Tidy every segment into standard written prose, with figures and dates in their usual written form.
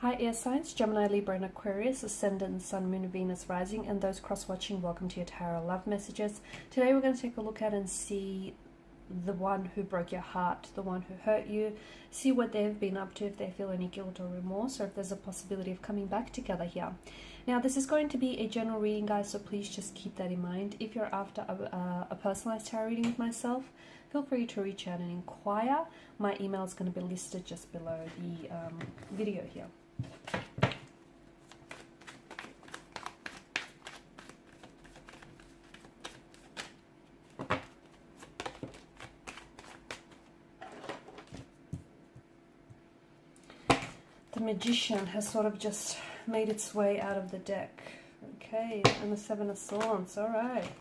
Hi air signs, Gemini, Libra and Aquarius, Ascendant, Sun, Moon, Venus, Rising, and those cross-watching, welcome to your Tarot Love Messages. Today we're going to take a look at and see the one who broke your heart, the one who hurt you, see what they've been up to, if they feel any guilt or remorse, or if there's a possibility of coming back together here. Now this is going to be a general reading, guys, so please just keep that in mind. If you're after a personalized tarot reading with myself, feel free to reach out and inquire. My email is going to be listed just below the video here. The Magician has sort of just made its way out of the deck. Okay, and the Seven of Swords, alright.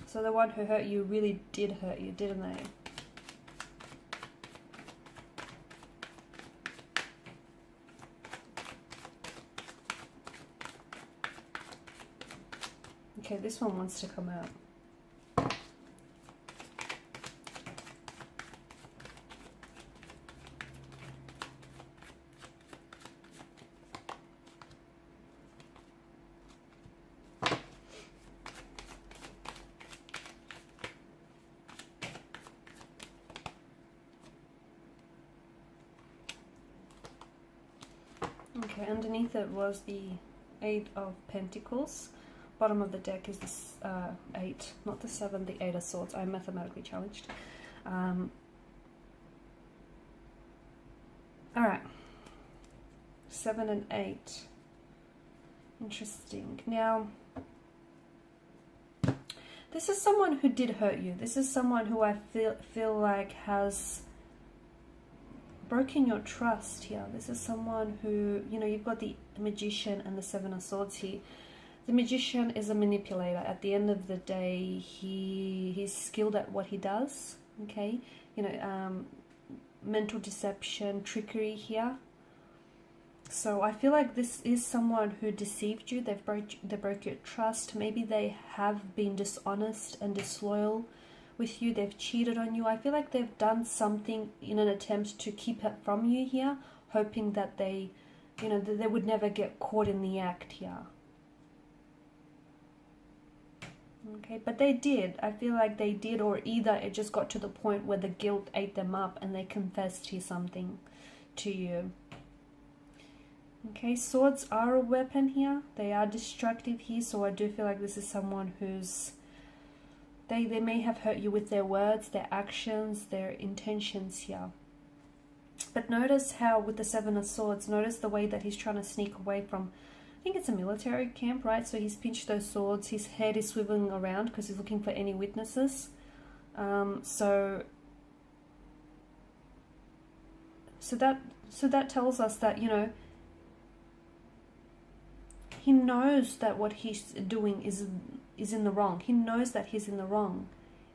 So the one who hurt you really did hurt you, didn't they? Okay, this one wants to come out. Okay, underneath it was the Eight of Pentacles. Bottom of the deck is this 8, not the 7, the 8 of Swords. I'm mathematically challenged. Alright. 7 and 8. Interesting. Now, this is someone who did hurt you. This is someone who I feel like has broken your trust here. This is someone who, you know, you've got the Magician and the Seven of Swords here. The Magician is a manipulator. At the end of the day, he's skilled at what he does. Okay, you know, mental deception, trickery here. So I feel like this is someone who deceived you. They broke your trust. Maybe they have been dishonest and disloyal with you. They've cheated on you. I feel like they've done something in an attempt to keep it from you here, hoping that they, you know, that they would never get caught in the act here. Okay, but they did. I feel like they did, or either it just got to the point where the guilt ate them up and they confessed to something to you. Okay, swords are a weapon here. They are destructive here, so I do feel like this is someone who's they may have hurt you with their words, their actions, their intentions here. But notice how with the Seven of Swords, notice the way that he's trying to sneak away from, I think it's a military camp, right? So he's pinched those swords, his head is swiveling around because he's looking for any witnesses. So that tells us that, you know, he knows that what he's doing is in the wrong. He knows that he's in the wrong,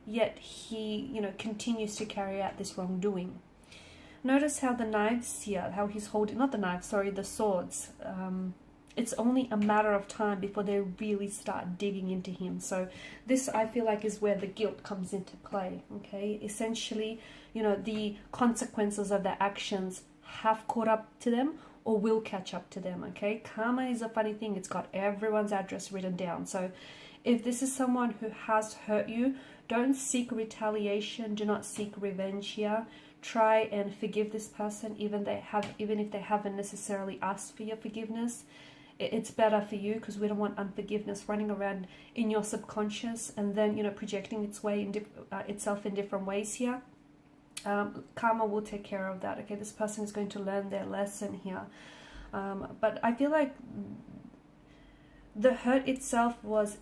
yet he, you know, continues to carry out this wrongdoing. Notice how the knives here, how he's holding, not the knives, sorry, the swords. It's only a matter of time before they really start digging into him. So this, I feel like, is where the guilt comes into play. Okay, essentially, you know, the consequences of their actions have caught up to them or will catch up to them. Okay, karma is a funny thing. It's got everyone's address written down. So if this is someone who has hurt you, don't seek retaliation. Do not seek revenge here. Try and forgive this person, even if they haven't necessarily asked for your forgiveness. It's better for you, because we don't want unforgiveness running around in your subconscious and then, you know, projecting itself in different ways here. Karma will take care of that. Okay, this person is going to learn their lesson here. But I feel like the hurt itself was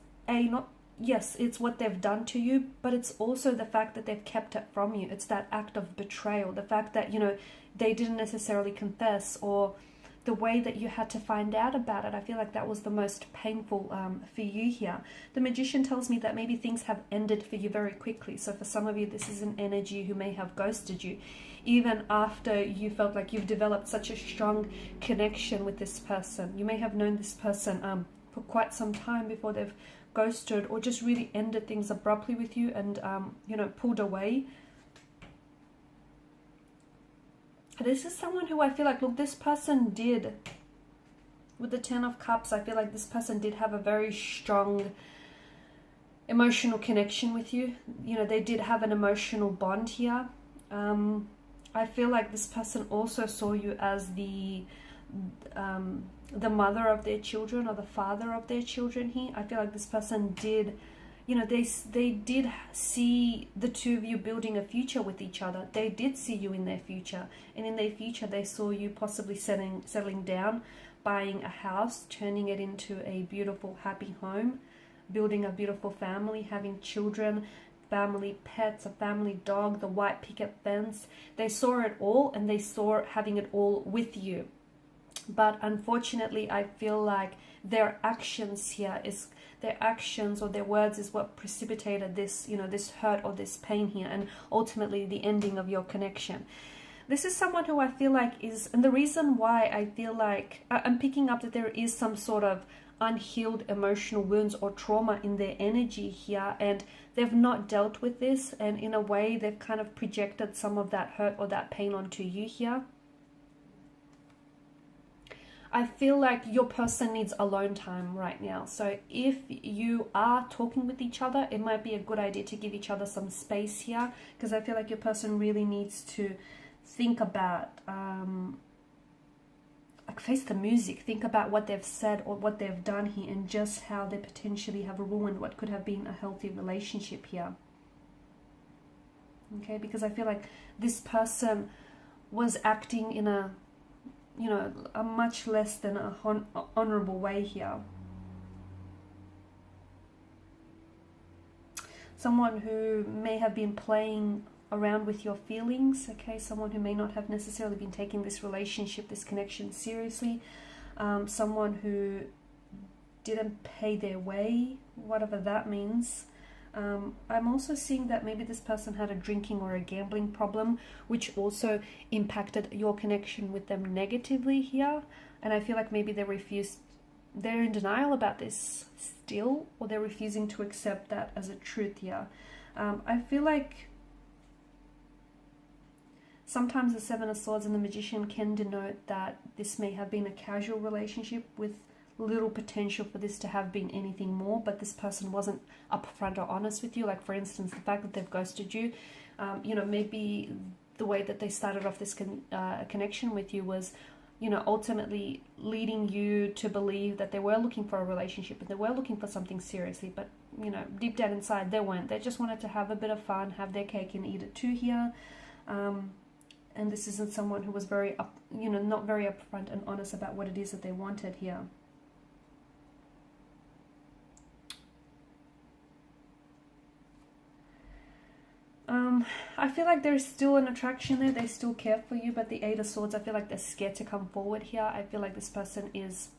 yes, it's what they've done to you, but it's also the fact that they've kept it from you. It's that act of betrayal, the fact that, you know, they didn't necessarily confess, or the way that you had to find out about it. I feel like that was the most painful for you here. The Magician tells me that maybe things have ended for you very quickly. So for some of you, this is an energy who may have ghosted you, even after you felt like you've developed such a strong connection with this person. You may have known this person for quite some time before they've ghosted or just really ended things abruptly with you and, you know, pulled away. This is someone who I feel like, look, this person did, with the Ten of Cups, I feel like this person did have a very strong emotional connection with you. You know, they did have an emotional bond here. I feel like this person also saw you as the mother of their children or the father of their children here. I feel like this person did, you know, they did see the two of you building a future with each other. They did see you in their future, and in their future they saw you possibly settling down, buying a house, turning it into a beautiful, happy home, building a beautiful family, having children, family pets, a family dog, the white picket fence. They saw it all, and they saw having it all with you. But unfortunately, I feel like their actions here is, their actions or their words is what precipitated this, you know, this hurt or this pain here, and ultimately the ending of your connection. This is someone who I feel like is, and the reason why I feel like I'm picking up that there is some sort of unhealed emotional wounds or trauma in their energy here, and they've not dealt with this, and in a way they've kind of projected some of that hurt or that pain onto you here. I feel like your person needs alone time right now. So if you are talking with each other, it might be a good idea to give each other some space here, because I feel like your person really needs to think about, like, face the music, think about what they've said or what they've done here, and just how they potentially have ruined what could have been a healthy relationship here. Okay, because I feel like this person was acting in a, you know, a much less than a honorable way here. Someone who may have been playing around with your feelings, okay? Someone who may not have necessarily been taking this relationship, this connection seriously. Someone who didn't pay their way, whatever that means. I'm also seeing that maybe this person had a drinking or a gambling problem, which also impacted your connection with them negatively here. And I feel like maybe they're in denial about this still, or they're refusing to accept that as a truth here. I feel like sometimes the Seven of Swords and the Magician can denote that this may have been a casual relationship with little potential for this to have been anything more, but this person wasn't upfront or honest with you. Like, for instance, the fact that they've ghosted you, you know, maybe the way that they started off this connection with you was, you know, ultimately leading you to believe that they were looking for a relationship and they were looking for something seriously, but, you know, deep down inside they weren't. They just wanted to have a bit of fun, have their cake and eat it too here. And this isn't someone who was very not very upfront and honest about what it is that they wanted here. I feel like there's still an attraction there. They still care for you, but the Eight of Swords, I feel like they're scared to come forward here. I feel like this person is,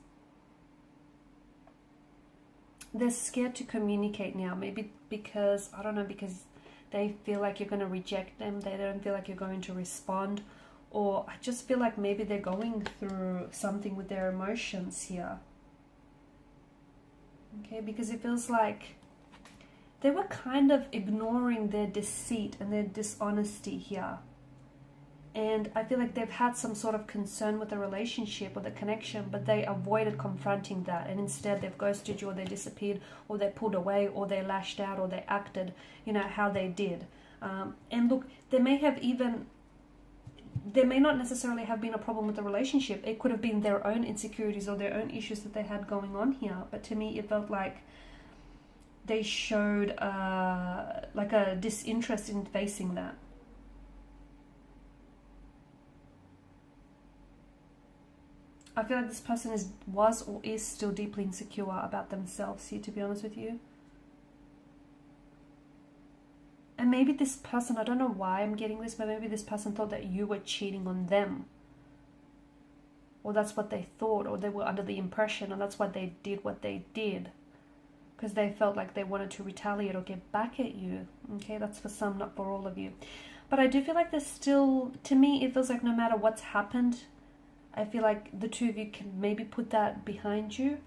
they're scared to communicate now. Maybe because, I don't know, because they feel like you're going to reject them. They don't feel like you're going to respond. Or I just feel like maybe they're going through something with their emotions here. Okay, because it feels like they were kind of ignoring their deceit and their dishonesty here. And I feel like they've had some sort of concern with the relationship or the connection, but they avoided confronting that. And instead they've ghosted you, or they disappeared, or they pulled away, or they lashed out, or they acted, you know, how they did. And look, there may not necessarily have been a problem with the relationship. It could have been their own insecurities or their own issues that they had going on here. But to me, it felt like they showed like a disinterest in facing that. I feel like this person was or is still deeply insecure about themselves here, to be honest with you. And maybe this person, I don't know why I'm getting this, but maybe this person thought that you were cheating on them. Or that's what they thought, or they were under the impression, and that's why they did what they did. Because they felt like they wanted to retaliate or get back at you. Okay, that's for some, not for all of you. But I do feel like there's still, to me, it feels like no matter what's happened, I feel like the two of you can maybe put that behind you.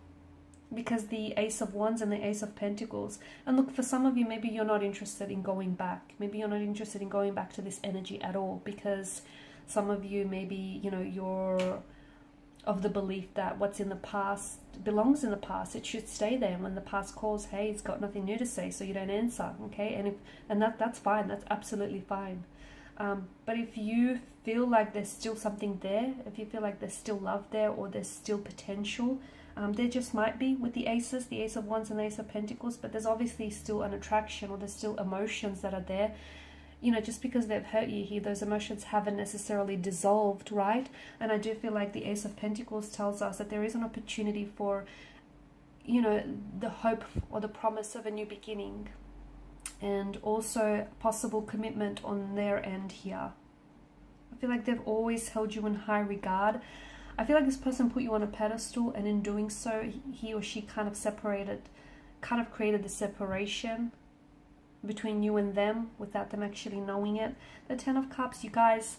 Because the Ace of Wands and the Ace of Pentacles. And look, for some of you, maybe you're not interested in going back. Maybe you're not interested in going back to this energy at all. Because Some of you, maybe, you know, you're of the belief that what's in the past belongs in the past. It should stay there. And when the past calls, hey, it's got nothing new to say, so you don't answer, okay? And that's fine. That's absolutely fine. But if you feel like there's still something there, if you feel like there's still love there, or there's still potential, there just might be with the aces, the Ace of Wands and the Ace of Pentacles, but there's obviously still an attraction, or there's still emotions that are there. You know, just because they've hurt you here, those emotions haven't necessarily dissolved, right? And I do feel like the Ace of Pentacles tells us that there is an opportunity for, you know, the hope or the promise of a new beginning, and also possible commitment on their end here. I feel like they've always held you in high regard. I feel like this person put you on a pedestal, and in doing so, he or she kind of created the separation between you and them without them actually knowing it. The Ten of Cups, you guys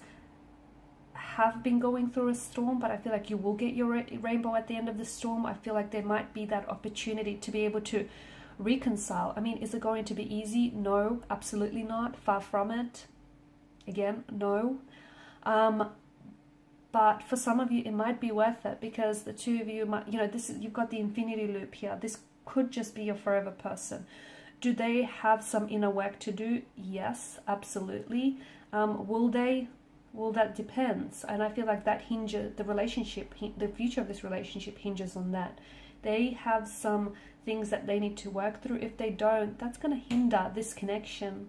have been going through a storm, but I feel like you will get your rainbow at the end of the storm. I feel like there might be that opportunity to be able to reconcile. I mean, is it going to be easy? No, absolutely not. Far from it. Again, no. But for some of you, it might be worth it, because the two of you might, you know, you've got the infinity loop here. This could just be your forever person. Do they have some inner work to do? Yes, absolutely. Will they? Well, that depends. And I feel like that hinges, the future of this relationship hinges on that. They have some things that they need to work through. If they don't, that's going to hinder this connection.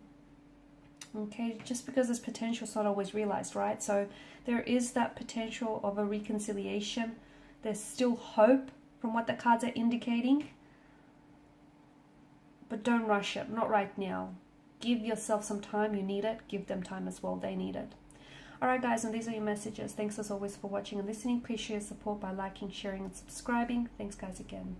Okay, just because there's potential, it's not always realized, right? So there is that potential of a reconciliation. There's still hope from what the cards are indicating. But don't rush it, not right now. Give yourself some time, you need it. Give them time as well, they need it. Alright guys, and these are your messages. Thanks as always for watching and listening. Please share your support by liking, sharing and subscribing. Thanks guys again.